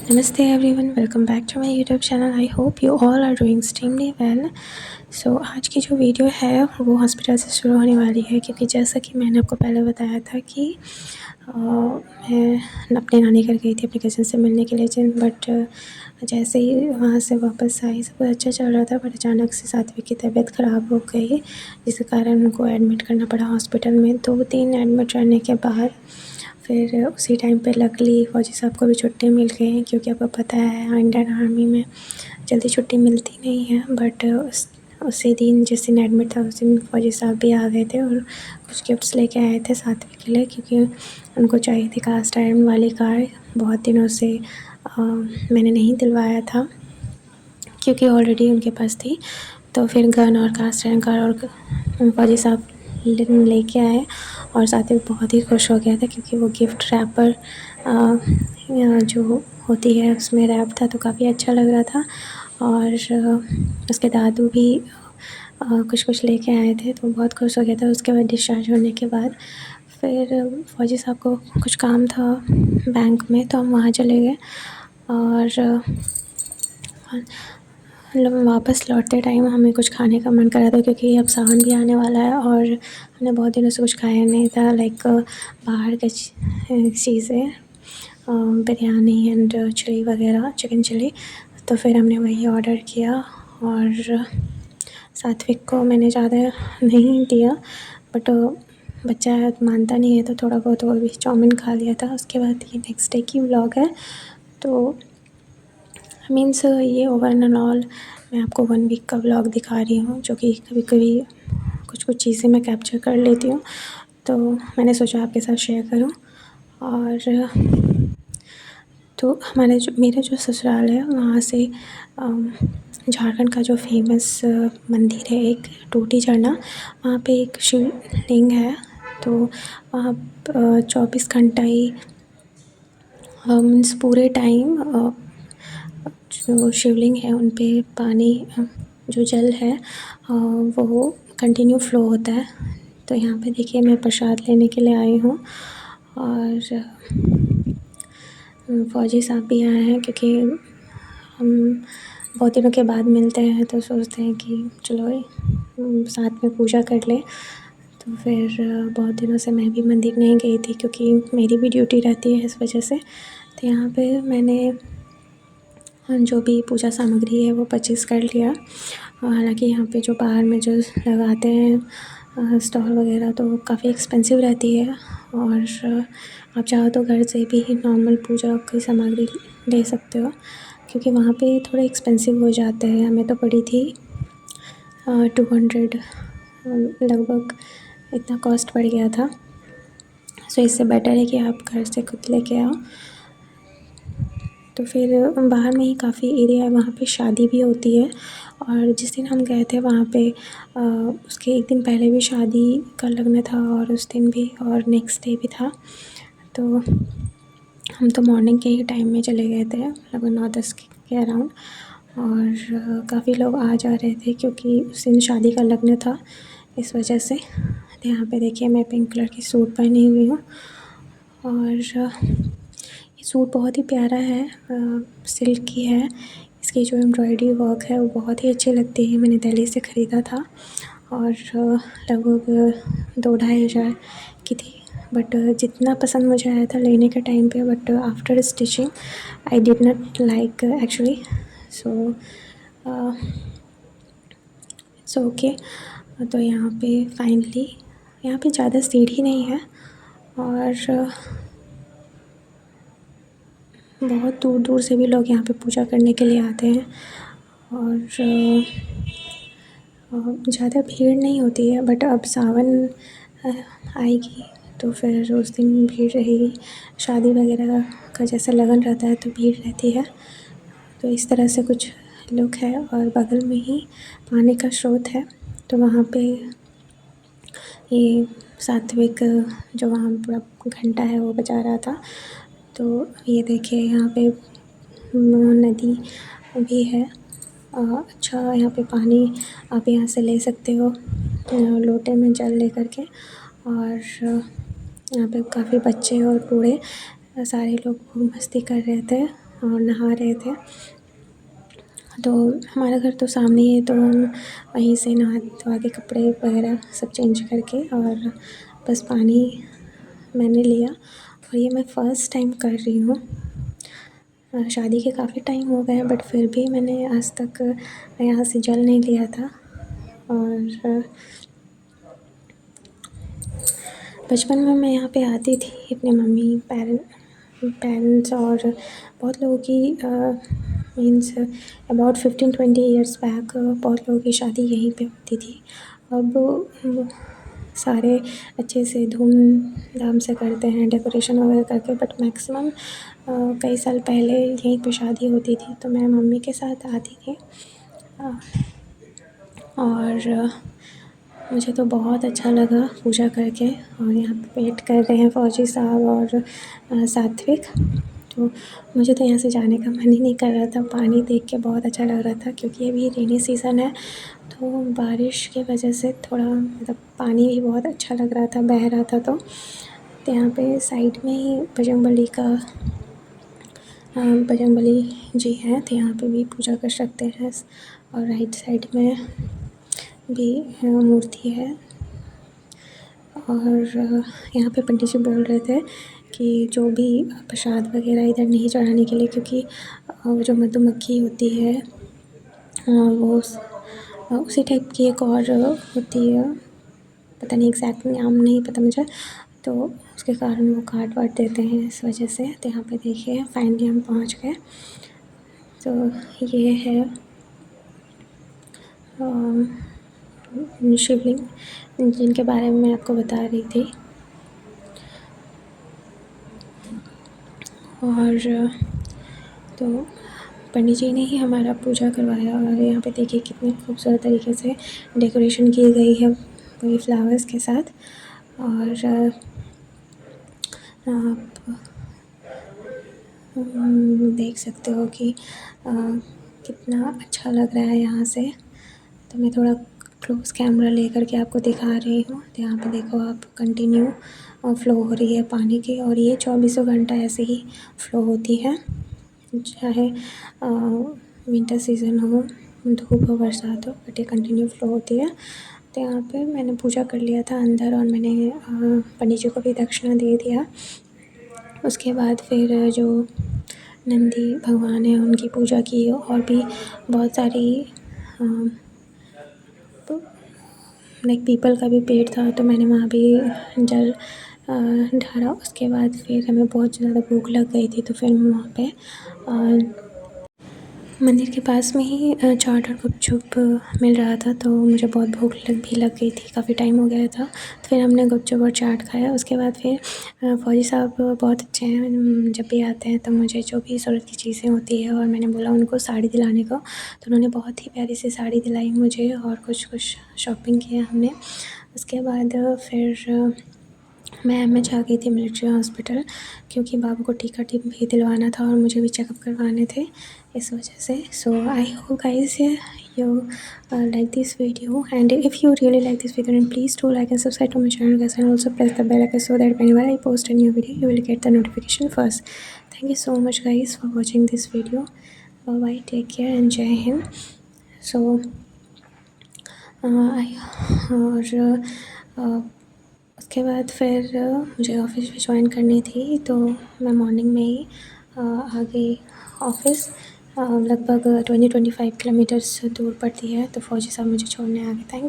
Namaste everyone, welcome back to my YouTube channel. I hope you all are doing extremely well. So आज की जो video है वो hospital से शुरू होने वाली है, क्योंकि जैसा कि मैंने आपको पहले बताया था कि मैं अपने नानी घर गई थी अपने कज़न से मिलने के लिए, बट जैसे ही वहाँ से वापस आई सब कुछ अच्छा चल रहा था, बट अचानक से सात्विक की तबीयत ख़राब हो गई, जिसके कारण उनको एडमिट करना पड़ा हॉस्पिटल में। 2-3 एडमिट रहने के बाद फिर उसी टाइम पे लकीली फ़ौजी साहब को भी छुट्टी मिल गई, क्योंकि आपको पता है इंडियन आर्मी में जल्दी छुट्टी मिलती नहीं है। बट उसी दिन जिस दिन एडमिट था उस दिन फ़ौजी साहब भी आ गए थे और कुछ गिफ्ट्स लेके आए थे सात्विक के लिए, क्योंकि उनको चाहिए थी कास्ट आयरन वाली कार। बहुत दिनों से मैंने नहीं दिलवाया था, क्योंकि ऑलरेडी उनके पास थी। तो फिर गन और कास्ट आयरन कार और फ़ौजी साहब लेके आए और सात्विक बहुत ही खुश हो गया था, क्योंकि वो गिफ्ट रैपर जो होती है उसमें रैप था, तो काफ़ी अच्छा लग रहा था। और उसके दादू भी कुछ लेके आए थे, तो बहुत खुश हो गया था। उसके बाद डिस्चार्ज होने के बाद फिर फ़ौजी साहब को कुछ काम था बैंक में, तो हम वहाँ चले गए। और मतलब वापस लौटते टाइम हमें कुछ खाने का मन कर रहा था, क्योंकि अब सावन भी आने वाला है और हमने बहुत दिनों से कुछ खाया नहीं था, लाइक बाहर का चीज़ें, बिरयानी एंड चिली वगैरह, चिकन चिली। तो फिर हमने वही ऑर्डर किया और सात्विक को मैंने ज़्यादा नहीं दिया, बट बच्चा मानता नहीं है, तो थोड़ा बहुत वो भी चाउमीन खा लिया था। उसके बाद ये नेक्स्ट डे की व्लॉग है। तो मीन्स ये ओवर एंड ऑल मैं आपको 1 वीक का व्लॉग दिखा रही हूँ, जो कि कभी कभी कुछ चीज़ें मैं कैप्चर कर लेती हूँ, तो मैंने सोचा आपके साथ शेयर करूँ। और तो मेरा जो ससुराल है वहाँ से झारखंड का जो फेमस मंदिर है एक टूटी झरना, वहाँ पे एक शिवलिंग है। तो वहाँ 24 घंटा ही मीन्स पूरे टाइम जो शिवलिंग है उन पे पानी, जो जल है वो कंटिन्यू फ़्लो होता है। तो यहाँ पे देखिए मैं प्रसाद लेने के लिए आई हूँ और फ़ौजी साहब भी आए हैं, क्योंकि हम बहुत दिनों के बाद मिलते हैं, तो सोचते हैं कि चलो साथ में पूजा कर लें। तो फिर बहुत दिनों से मैं भी मंदिर नहीं गई थी, क्योंकि मेरी भी ड्यूटी रहती है इस वजह से। तो यहाँ पे मैंने जो भी पूजा सामग्री है वो परचेज़ कर लिया। हालांकि यहाँ पे जो बाहर में जो लगाते हैं स्टॉल वगैरह, तो काफ़ी एक्सपेंसिव रहती है। और आप चाहो तो घर से भी नॉर्मल पूजा की सामग्री ले सकते हो, क्योंकि वहाँ पे थोड़े एक्सपेंसिव हो जाते हैं। हमें तो पड़ी थी 200 लगभग, इतना कॉस्ट पड़ गया था। सो इससे बेटर है कि आप घर से खुद लेके आओ। तो फिर बाहर में ही काफ़ी एरिया है, वहाँ पे शादी भी होती है। और जिस दिन हम गए थे वहाँ पे उसके एक दिन पहले भी शादी का लग्न था, और उस दिन भी, और नेक्स्ट डे भी था। तो हम तो मॉर्निंग के ही टाइम में चले गए थे, लगभग 9-10 के अराउंड। और काफ़ी लोग आ जा रहे थे, क्योंकि उस दिन शादी का लग्न था, इस वजह से। तो यहाँ पे देखिए मैं पिंक कलर की सूट पहनी हुई हूँ, और ये सूट बहुत ही प्यारा है, सिल्क की है। इसकी जो एम्ब्रॉयडरी वर्क है वो बहुत ही अच्छी लगती है। मैंने दिल्ली से ख़रीदा था और लगभग 2-2.5 हज़ार की थी। बट जितना पसंद मुझे आया था लेने के टाइम पे, but after stitching I did not like actually. So it's okay. तो यहाँ पे फाइनली यहाँ पे ज़्यादा सीढ़ी नहीं है, और बहुत दूर दूर से भी लोग यहाँ पे पूजा करने के लिए आते हैं। और ज़्यादा भीड़ नहीं होती है, बट अब सावन आएगी तो फिर उस दिन भीड़ रहेगी। शादी वगैरह का जैसा लगन रहता है तो भीड़ रहती है। तो इस तरह से कुछ लुक है, और बगल में ही पानी का स्रोत है। तो वहाँ पे ये सात्विक जो वहाँ पूरा घंटा है वो बजा रहा था। तो ये देखिए यहाँ पे नदी भी है। अच्छा यहाँ पे पानी आप यहाँ से ले सकते हो लोटे में जल लेकर के। और यहाँ पे काफ़ी बच्चे और बूढ़े सारे लोग खूब मस्ती कर रहे थे। और नहा रहे थे। तो हमारा घर तो सामने ही है, तो हम वहीं से नहा धोवा के कपड़े वगैरह सब चेंज करके और बस पानी मैंने लिया। और ये मैं फ़र्स्ट टाइम कर रही हूँ। शादी के काफ़ी टाइम हो गए बट फिर भी मैंने आज तक यहाँ से जल नहीं लिया था। और बचपन में मैं यहाँ पे आती थी अपने मम्मी पेरेंट्स और बहुत लोगों की मीन्स अबाउट 15-20 ईयर्स बैक बहुत लोगों की शादी यहीं पे होती थी। अब सारे अच्छे से धूमधाम से करते हैं डेकोरेशन वगैरह करके, बट मैक्सिमम कई साल पहले यहीं पे शादी होती थी तो मैं मम्मी के साथ आती थी। और मुझे तो बहुत अच्छा लगा पूजा करके। और यहाँ पे वेट कर रहे हैं फ़ौजी साहब और सात्विक। तो मुझे तो यहाँ से जाने का मन ही नहीं कर रहा था। पानी देख के बहुत अच्छा लग रहा था क्योंकि अभी रेनी सीज़न है, तो बारिश की वजह से थोड़ा मतलब पानी भी बहुत अच्छा लग रहा था, बह रहा था। तो यहाँ पे साइड में ही बजरंगबली जी हैं, तो यहाँ पे भी पूजा कर सकते हैं। और राइट साइड में भी मूर्ति है। और यहाँ पे पंडित जी बोल रहे थे कि जो भी प्रसाद वगैरह इधर नहीं चढ़ाने के लिए, क्योंकि जो मधुमक्खी होती है वो उसी टाइप की एक और होती है, पता नहीं एग्जैक्ट नाम नहीं पता मुझे, तो उसके कारण वो काट वाट देते हैं इस वजह से। तो यहाँ पे देखिए फाइनली हम पहुँच गए। तो ये है शिवलिंग जिनके बारे में मैं आपको बता रही थी। और तो पंडित जी ने ही हमारा पूजा करवाया। और यहाँ पे देखिए कितनी खूबसूरत तरीके से डेकोरेशन की गई है वही फ्लावर्स के साथ। और आप देख सकते हो कि कितना अच्छा लग रहा है यहाँ से। तो मैं थोड़ा क्लोज कैमरा लेकर के आपको दिखा रही हूँ। तो यहाँ पे देखो आप कंटिन्यू फ़्लो हो रही है पानी की, और ये 24 घंटा ऐसे ही फ़्लो होती है, चाहे विंटर सीज़न हो, धूप हो, बरसात हो, बट ये कंटिन्यू फ़्लो होती है। तो यहाँ पे मैंने पूजा कर लिया था अंदर, और मैंने पंडित जी को भी दक्षिणा दे दिया। उसके बाद फिर जो नंदी भगवान हैं उनकी पूजा की, और भी बहुत सारी लाइक पीपल का भी पेड़ था तो मैंने वहाँ भी जल ढारा। उसके बाद फिर हमें बहुत ज़्यादा भूख लग गई थी, तो फिर मैं वहाँ पे मंदिर के पास में ही चाट और गुपचुप मिल रहा था, तो मुझे बहुत भूख भी लग गई थी, काफ़ी टाइम हो गया था। तो फिर हमने गुपचुप और चाट खाया। उसके बाद फिर फ़ौजी साहब बहुत अच्छे हैं, जब भी आते हैं तो मुझे जो भी ज़रूरत की चीज़ें होती है, और मैंने बोला उनको साड़ी दिलाने को, तो उन्होंने बहुत ही प्यारी सी साड़ी दिलाई मुझे, और कुछ शॉपिंग किया हमने। उसके बाद फिर मैं आ गई थी मिलिट्री हॉस्पिटल, क्योंकि बाबू को टीका भी दिलवाना था और मुझे भी चेकअप करवाने थे इस वजह से। So I hope guys you like this video, and if you really like this video, then please do like and subscribe to my channel guys, and also press the bell icon so that whenever I post a new video you will get the notification first. Thank you so much guys for watching this video. Bye bye, take care and Jai Hind. So उसके बाद फिर मुझे office भी join करनी थी, तो मैं morning में ही आ गई ऑफ़िस। लगभग 20-25 किलोमीटर्स दूर पड़ती है, तो फ़ौजी साहब मुझे छोड़ने आ गए। Thank you.